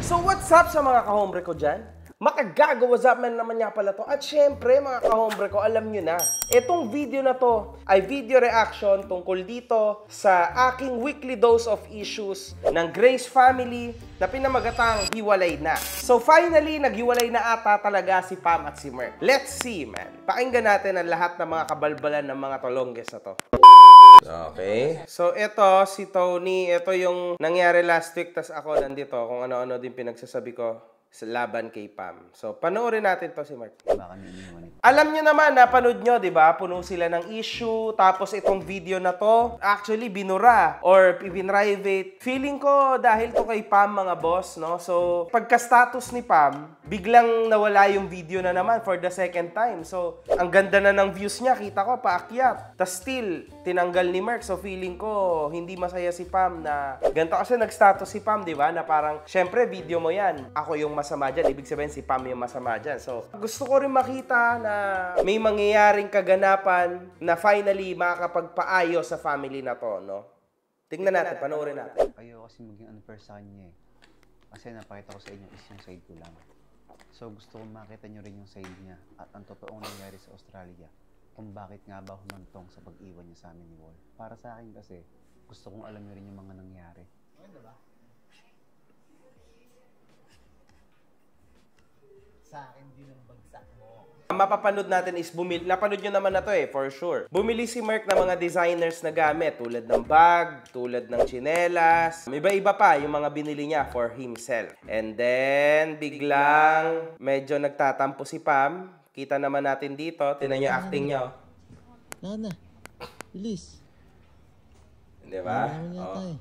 So what's up sa mga kahombre ko dyan? Makagago, what's up man naman nga pala to. At syempre mga kahombre ko, alam nyo na, itong video na to ay video reaction tungkol dito sa aking weekly dose of issues ng Grace family na pinamagatang hiwalay na. So finally, naghiwalay na ata talaga si Pam at si Merk. Let's see, man. Pakinggan natin ang lahat ng mga kabalbalan ng mga tolongges na to. Okay. So, ito, si Tony, ito yung nangyari last week, tas ako nandito kung ano-ano din pinagsasabi ko sa laban kay Pam. So, panoorin natin to si Mark. Baka niniwan ito. Alam nyo naman, napanood nyo, di ba? Puno sila ng issue, tapos itong video na to, actually, binura or pinrivate. Feeling ko, dahil to kay Pam, mga boss, no? So, pagka-status ni Pam, biglang nawala yung video na naman for the second time. So, ang ganda na ng views niya, kita ko, paakyat. Tas still, tinanggal ni Merk. So, feeling ko, hindi masaya si Pam na, ganito kasi nag-status si Pam, di ba? Na parang, syempre, video mo yan. Ako yung masama dyan. Ibig sabihin, si Pam yung masama dyan. So, gusto ko rin makita na may mangyayaring kaganapan na finally makakapagpaayos sa family na to, no? Tingnan natin, panoorin natin. Ayaw kasi maging unfair sa kanya eh. Kasi napakita ko sa inyo is yung side ko lang. So gusto ko makita nyo rin yung side niya at ang totoong nangyari sa Australia. Kung bakit nga ba humantong sa pag-iwan niya sa amin ni Wall. Para sa akin kasi, gusto kong alam nyo rin yung mga nangyari. Ano ba? Sa akin din ang bagsak mo. Ang mapapanood natin is bumili. Napanood nyo naman na to eh, for sure. Bumili si Merk ng mga designers na gamit tulad ng bag, tulad ng tsinelas. Iba-iba pa yung mga binili niya for himself. And then, biglang medyo nagtatampo si Pam. Kita naman natin dito. Tingnan niyo acting niya. Oh. Nana, bilis. Di ba? Oh.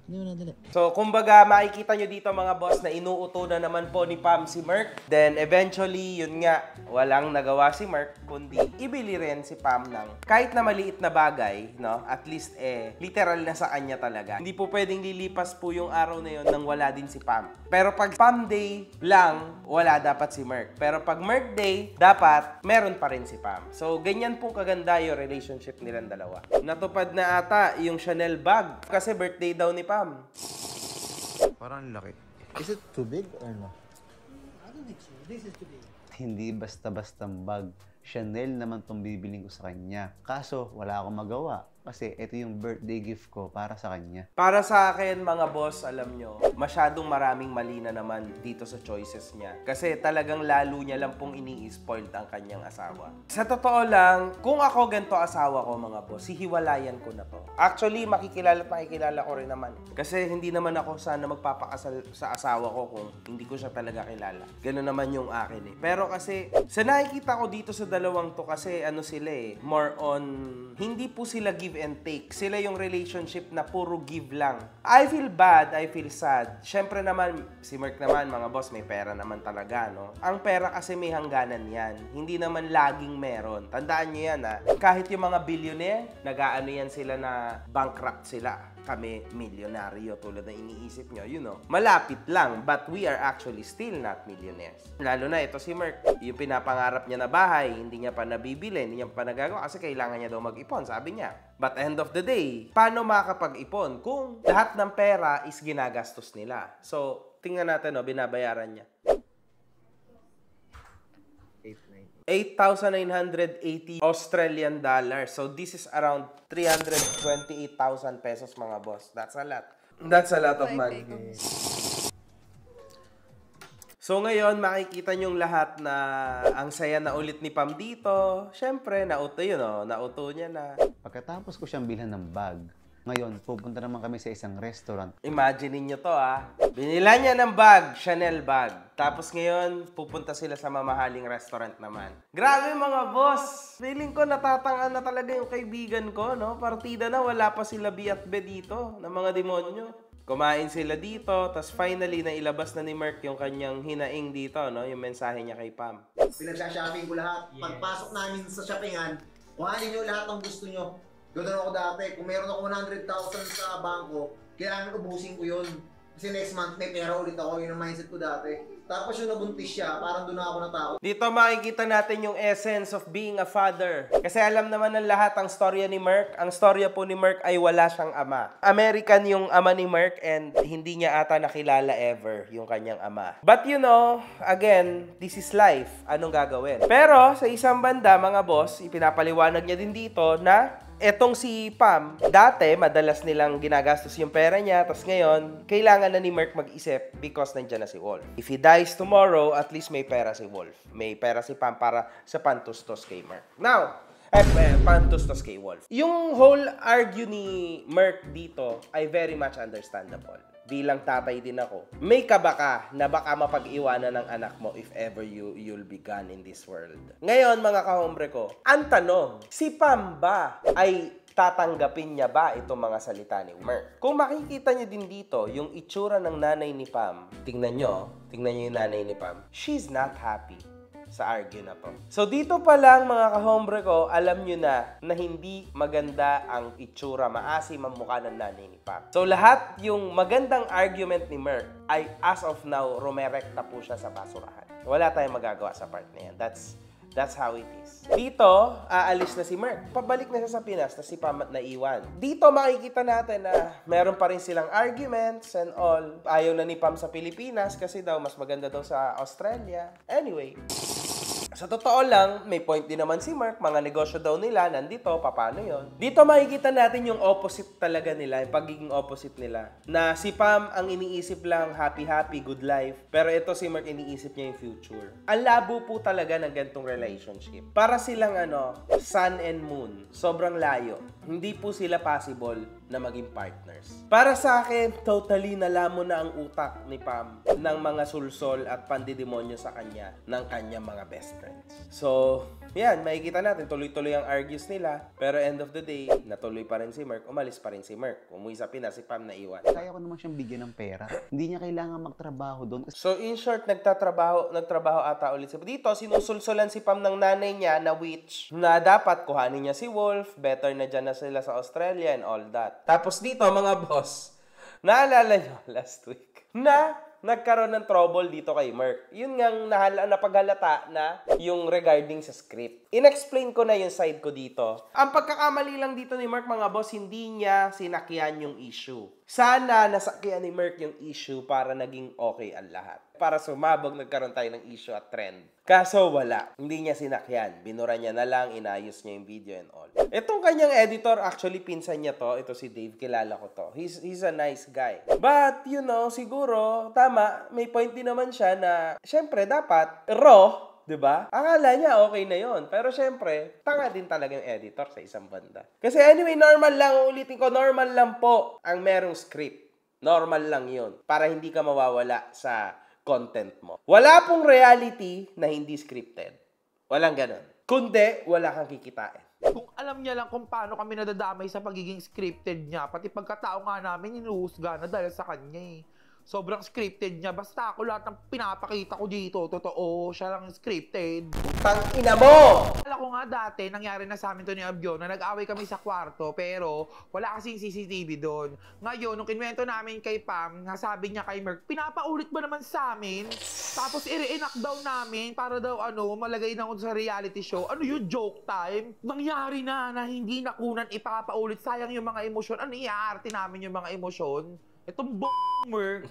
Hindi mo nadali. So, kumbaga, makikita nyo dito mga boss na inuuto na naman po ni Pam si Merk. Then, eventually, yun nga, walang nagawa si Merk, kundi ibili rin si Pam ng kahit na maliit na bagay, no? At least, literal na sa kanya talaga. Hindi po pwedeng lilipas po yung araw na yun nang wala din si Pam. Pero pag Pam Day lang, wala dapat si Merk. Pero pag Merk Day, dapat meron pa rin si Pam. So, ganyan po kaganda yung relationship nilang dalawa. Natupad na ata yung Chanel bag kasi birthday daw ni Pam. Parang laki. Is it too big or no? I don't think so. This is too big. Hindi basta-bastang bag. Chanel naman tong bibiling ko sa kanya. Kaso, wala akong magawa. Kasi ito yung birthday gift ko para sa kanya. Para sa akin, mga boss, alam nyo, masyadong maraming mali na naman dito sa choices niya. Kasi talagang lalo niya lang pong ini-spoiled ang kanyang asawa. Sa totoo lang, kung ako ganito asawa ko, mga boss, hihiwalayan ko na to. Actually, makikilala ko rin naman. Kasi hindi naman ako sana magpapakasal sa asawa ko kung hindi ko siya talaga kilala. Ganun naman yung akin eh. Pero kasi, sa nakikita ko dito sa dalawang to, kasi ano sila eh, more on, hindi po sila give and take. Sila yung relationship na puro give lang. I feel bad, I feel sad. Syempre naman, si Merk naman, mga boss, may pera naman talaga, no? Ang pera kasi may hangganan yan. Hindi naman laging meron. Tandaan nyo yan, ha? Kahit yung mga billionaire, nag-aano yan sila na bankrupt sila. Kami, milyonaryo, tulad na iniisip nyo, you know. Malapit lang, but we are actually still not millionaires. Lalo na ito si Merk, yung pinapangarap niya na bahay, hindi niya pa nabibili, hindi niya pa nagagawa kasi kailangan niya daw mag-ipon, sabi niya. But end of the day, paano makakapag-ipon kung lahat ng pera is ginagastos nila? So, tingnan natin, no, binabayaran niya. 8,980 Australian dollars. So, this is around 328,000 pesos, mga boss. That's a lot. That's a lot of money. So, ngayon, makikita nyong lahat na ang saya na ulit ni Pam dito. Siyempre, nauto yun, oh. Nauto niya na. Pagkatapos ko siyang bilhan ng bag, ngayon, pupunta naman kami sa isang restaurant. Imagine niyo to, ah. Binila niya ng bag, Chanel bag. Tapos ngayon, pupunta sila sa mamahaling restaurant naman. Grabe mga boss! Feeling ko natatangan na talaga yung kaibigan ko, no? Partida na, wala pa sila B at B dito, ng mga demonyo. Kumain sila dito, tapos finally, nailabas na ni Merk yung kanyang hinaing dito, no? Yung mensahe niya kay Pam. Pinagsha-shopping ko lahat. Pagpasok namin sa shoppingan, kuhanin nyo lahat ng gusto nyo. Ganoon ako dati. Kung meron ako 100,000 sa bangko, kailangan ubusin ko yun. Kasi next month may pera ulit ako, yun ang mindset ko dati. Tapos yung nabuntis siya, parang doon ako natakot. Dito makikita natin yung essence of being a father. Kasi alam naman ng lahat ang storya ni Merc. Ang storya po ni Merc ay wala siyang ama. American yung ama ni Merc and hindi niya ata nakilala ever yung kanyang ama. But you know, again, this is life. Anong gagawin? Pero sa isang banda, mga boss, ipinapaliwanag niya din dito na etong si Pam, dati madalas nilang ginagastos yung pera niya, tapos ngayon, kailangan na ni Merc mag-isip because nandiyan na si Wolf. If he dies tomorrow, at least may pera si Wolf. May pera si Pam para sa pantustos kay Merc. Now, pantustos kay Wolf. Yung whole argue ni Merc dito ay very much understandable. Bilang tatay din ako, may kaba ka na baka mapag-iwanan ng anak mo if ever you'll be gone in this world. Ngayon, mga kahombre ko, ang tanong, si Pam ba ay tatanggapin niya ba itong mga salita ni Merc? Kung makikita niyo din dito, yung itsura ng nanay ni Pam, tingnan niyo yung nanay ni Pam, she's not happy sa argue na to. So dito pa lang mga kahombre ko, alam nyo na hindi maganda ang itsura, maasim ang mukha ng nanay ni Pam. So lahat yung magandang argument ni Merc ay as of now, rumerekta po siya sa basurahan. Wala tayong magagawa sa part na yan. That's how it is. Dito, aalis na si Merc. Pabalik na siya sa Pinas na si Pam naiwan. Dito makikita natin na meron pa rin silang arguments and all. Ayaw na ni Pam sa Pilipinas kasi daw mas maganda daw sa Australia. Anyway, sa totoo lang, may point din naman si Merc, mga negosyo daw nila, nandito, paano yon? Dito makikita natin yung opposite talaga nila, yung pagiging opposite nila. Na si Pam ang iniisip lang, happy, good life. Pero ito si Merc, iniisip niya yung future. Ang labo po talaga ng ganitong relationship. Para silang sun and moon. Sobrang layo. Hindi po sila possible na maging partners. Para sa akin, totally nalamon na ang utak ni Pam ng mga sulsol at pandidemonyo sa kanya ng kanyang mga best friends. So, yan, makikita natin, tuloy-tuloy ang argues nila. Pero end of the day, natuloy pa rin si Merc, umalis pa rin si Merc. Umuwi sa Pinas, si Pam naiwan. Kaya ko naman siyang bigyan ng pera. Hindi niya kailangan magtrabaho doon. So, in short, nagtrabaho ata ulit siya. Dito, sinusulsulan si Pam ng nanay niya na witch na dapat kuhanin niya si Wolf, better na dyan na sila sa Australia and all that. Tapos dito, mga boss, naalala niyo last week na nagkaroon ng trouble dito kay Merc. Yun nga napaghalata na yung regarding sa script. In-explain ko na yung side ko dito. Ang pagkakamali lang dito ni Merc, mga boss, hindi niya sinakyan yung issue. Sana nasakyan ni Merc yung issue para naging okay ang lahat. Para sumabog, nagkaroon tayo ng issue at trend. Kaso wala. Hindi niya sinakyan. Binura niya na lang, inayos niya yung video and all. Itong kanyang editor, actually pinsan niya to. Ito si Dave, kilala ko to. He's a nice guy. But, you know, siguro, tama, may point din naman siya na, syempre, dapat raw, 'di ba? Akala niya okay na 'yon. Pero syempre, tanga din talaga yung editor sa isang banda. Kasi anyway, normal lang, ulitin ko, normal lang po ang merong script. Normal lang 'yon para hindi ka mawawala sa content mo. Wala pong reality na hindi scripted. Walang ganun. Kundi, wala kang kikitain. Kung alam niya lang kung paano kami nadadamay sa pagiging scripted niya, pati pagkatao nga namin, inuhusga na dahil sa kanya eh. Sobrang scripted niya. Basta ako lahat ng pinapakita ko dito, totoo, siya lang scripted. Tang ina mo! Alam ko nga dati, nangyari na sa amin to ni Abyo, na nag-away kami sa kwarto, pero wala kasing CCTV doon. Ngayon, nung kinwento namin kay Pam, nasabi niya kay Merc, pinapaulit ba naman sa amin? Tapos i-reenact daw namin para daw malagay na sa reality show. Ano yun, joke time? Nangyari na hindi nakunan ipapaulit. Sayang yung mga emosyon. Ano iaarte namin yung mga emosyon? Itong Merc,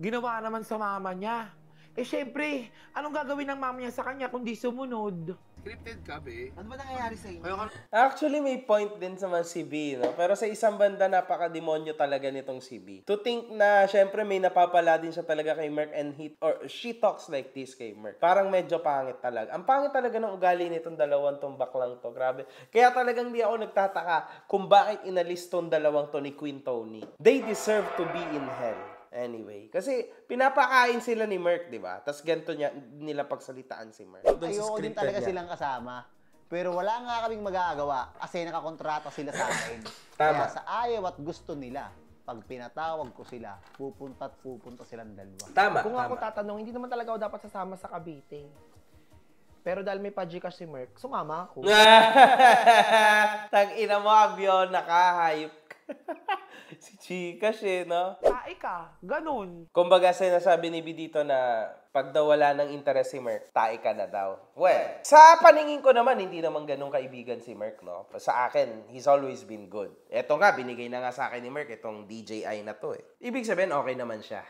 ginawa naman sa mama niya. Eh syempre, anong gagawin ng mama niya sa kanya kundi sumunod? Scripted ka, be? Ano ba nangyayari sa inyo? Actually, may point din sa mga si B, no? Pero sa isang banda, napaka-demonyo talaga nitong si B. To think na, syempre, may napapala din siya talaga kay Merc and she talks like this kay Merc. Parang medyo pangit talaga. Ang pangit talaga ng ugali nitong dalawang tong baklang to. Grabe. Kaya talagang di ako nagtataka kung bakit inalis tong dalawang to ni Queen Tony. They deserve to be in hell. Anyway, kasi pinapakain sila ni Merc, di ba? Tapos ganito nila pagsalitaan si Merc. Ayoko din talaga silang kasama. Pero wala nga kaming magagawa kasi nakakontrata sila sa akin. Kaya sa ayaw at gusto nila, pag pinatawag ko sila, pupunta silang dalawa. Tama. Kung ako tatanong, hindi naman talaga ako dapat sasama sa Cavite. Pero dahil may pa-Gcash si Merc, sumama ako. Tag-ina mo, Abyo, nakahayop ka. Si Chikash no? Tae ka, ganun. Kumbaga, sinasabi ni B dito na pag daw wala ng interest si Merk, tae ka na daw. Well, sa paningin ko naman, hindi naman ganun kaibigan si Merk, no? Sa akin, he's always been good. Eto nga, binigay na nga sa akin ni Merk itong DJI na to eh. Ibig sabihin, okay naman siya.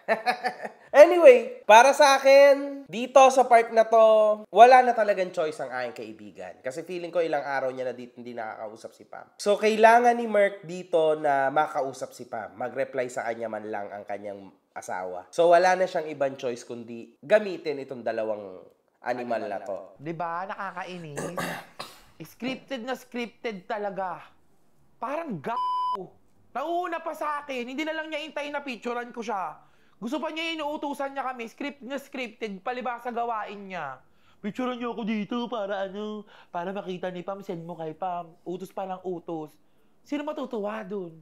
Anyway, para sa akin, dito sa part na to, wala na talagang choice ang aking kaibigan. Kasi feeling ko ilang araw niya na dito hindi nakakausap si Pam. So, kailangan ni Merk dito na makausap si Pam. Mag-reply sa kanya man lang ang kanyang asawa. So, wala na siyang ibang choice kundi gamitin itong dalawang animal na to. Diba? Nakakainis. Scripted Talaga. Parang nauuna pa sa akin. Hindi na lang niya intayin na picturean ko siya. Gusto pa niya inuutusan niya kami. Scripted. Palibasa gawain niya. Picturean niyo ako dito para para makita ni Pam. Send mo kay Pam. Utos pa lang utos. Sino matutuwa dun?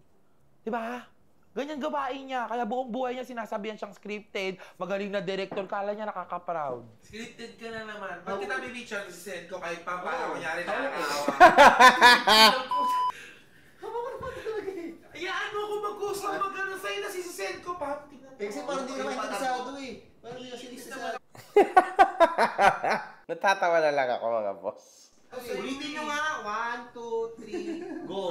Diba? Ganyan gawain niya. Kaya buong buhay niya sinasabihan siyang scripted. Magaling na director. Kala niya nakaka-proud. Scripted ka na naman. Pag kita may picture, sisend ko kay Pam para kunyari nakakawa. Hayaan mo ako mag-usap mag-ano sa'yo na sisend ko, Pam. Kasi parang di naman interesado eh. Parang di naman interesado. Natatawa na lang ako, mga boss. Ulitin nyo nga. 1, 2, 3, go.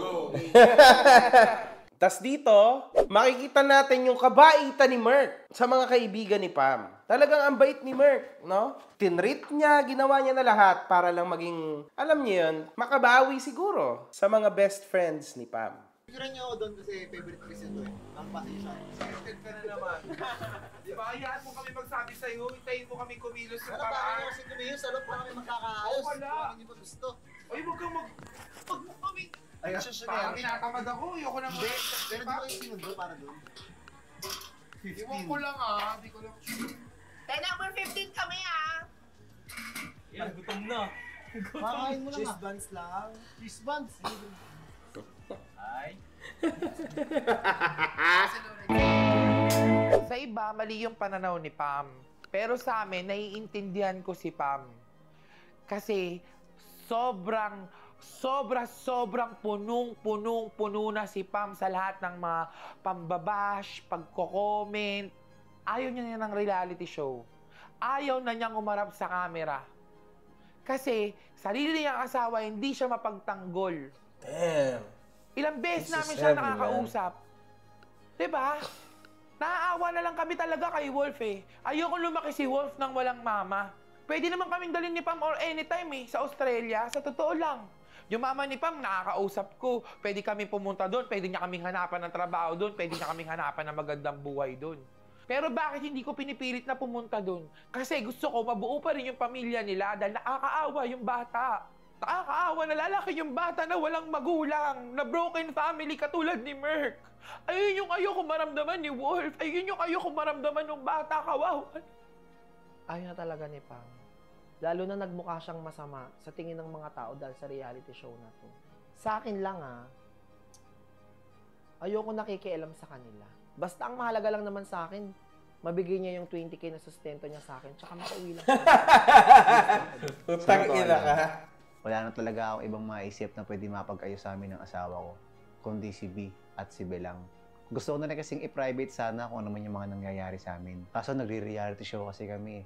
Tas dito, makikita natin yung kabaitan ni Merk sa mga kaibigan ni Pam. Talagang ang bait ni Merk, no? Tinreat niya, ginawa niya na lahat para lang maging, alam niyo yun, makabawi siguro sa mga best friends ni Pam. Picturean nyo ako doon kasi favorite Chris ito eh. Ang pasa niyo siya. Scripted ka na naman. Di ba? Hayaan mo kami magsabi sa'yo. Hintayin mo kami kumilos sa Ano ba? Ano paraan. kasi kumilos? Ano pa kami magkakaayos? Wala. Kung hindi pa gusto. Ay, huwag kang Huwag mo kami. Ay, Parang tinatamad ako. Ayoko na Pero di ba yung sinundo para doon? Iwan ko lang Di ko lang sure. Number 15 kami Yan, gutom na. Makain mo lang cheese buns lang. Cheese buns. Sa iba, mali yung pananaw ni Pam. Pero sa amin, naiintindihan ko si Pam. Kasi sobrang punong-puno na si Pam sa lahat ng mga pambabash, pagko-comment. Ayaw niya ng reality show. Ayaw na niyang umarap sa camera. Kasi sarili niyang asawa, hindi siya mapagtanggol. Damn. Ilang beses This is namin siya heavy, nakakausap. Diba? Naaawa na lang kami talaga kay Wolf eh. Ayoko lumaki si Wolf nang walang mama. Pwede naman kaming dalhin ni Pam or anytime sa Australia. Sa totoo lang. Yung mama ni Pam, nakakausap ko. Pwede kami pumunta doon. Pwede niya kaming hanapan ng trabaho doon. Pwede niya kaming hanapan ng magandang buhay doon. Pero bakit hindi ko pinipilit na pumunta doon? Kasi gusto ko mabuo pa rin yung pamilya nila dahil nakakaawa yung bata. Nakakaawa na lalaki yung bata na walang magulang, na broken family katulad ni Merk. Ayun yung ayoko maramdaman ni Wolf. Ayun yung ayoko maramdaman ng bata, kawawa. Ayaw na talaga ni Pam. Lalo na nagmukha siyang masama sa tingin ng mga tao dahil sa reality show na to. Sa akin lang ayoko nakikialam sa kanila. Basta ang mahalaga lang naman sa akin, mabigay niya yung 20K na sustento niya sa akin, tsaka makauwi lang siya. Utang ina ka. Wala na talaga akong ibang maisip na pwede mapag-ayos sa amin ng asawa ko, kundi si B at si Belang. Gusto ko na rin kasing i-private sana kung ano man yung mga nangyayari sa amin. Kaso nagre-reality show kasi kami.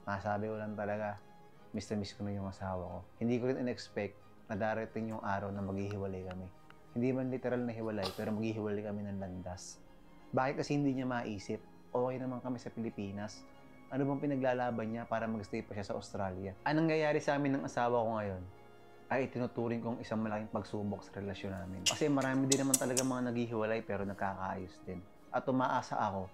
Masabi ko lang talaga, miss na miss ko na yung asawa ko. Hindi ko rin in-expect na darating yung araw na maghihiwalay kami. Hindi man literal na hiwalay, pero maghihiwalay kami ng landas. Bakit kasi hindi niya maisip? Okay naman kami sa Pilipinas. Ano bang pinaglalaban niya para mag-stay pa siya sa Australia? Anong nangyayari sa amin ng asawa ko ngayon ay itinuturing kong isang malaking pagsubok sa relasyon namin. Kasi marami din naman talaga mga naghihiwalay pero nakakaayos din. At umaasa ako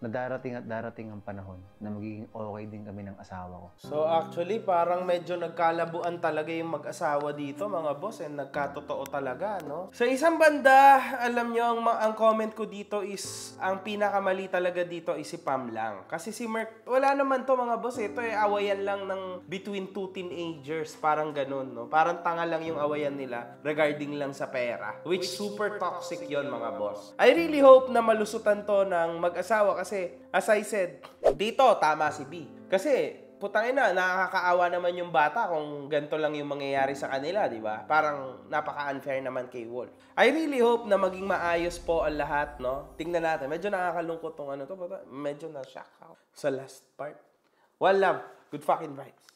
na darating at darating ang panahon na magiging okay din kami ng asawa ko. So actually, parang medyo nagkalabuan talaga yung mag-asawa dito, mga boss, and nagkatotoo talaga, no? Sa isang banda, alam nyo, ang comment ko dito is, ang pinakamali talaga dito is si Pam lang. Kasi si Merk, wala naman to, mga boss, ito awayan lang ng between two teenagers, parang ganun, no? Parang tanga lang yung awayan nila regarding lang sa pera. Which super toxic yon, mga boss. I really hope na malusutan to ng mag-asawa kasi, as I said, dito, tama si B. Kasi, putangin na, nakakaawa naman yung bata kung ganito lang yung mangyayari sa kanila, di ba? Parang napaka-unfair naman kay Wolf. I really hope na maging maayos po ang lahat, no? Tingnan natin. Medyo nakakalungkot tong ano to. Medyo na-shock ako sa last part. One love. Good fucking vibes.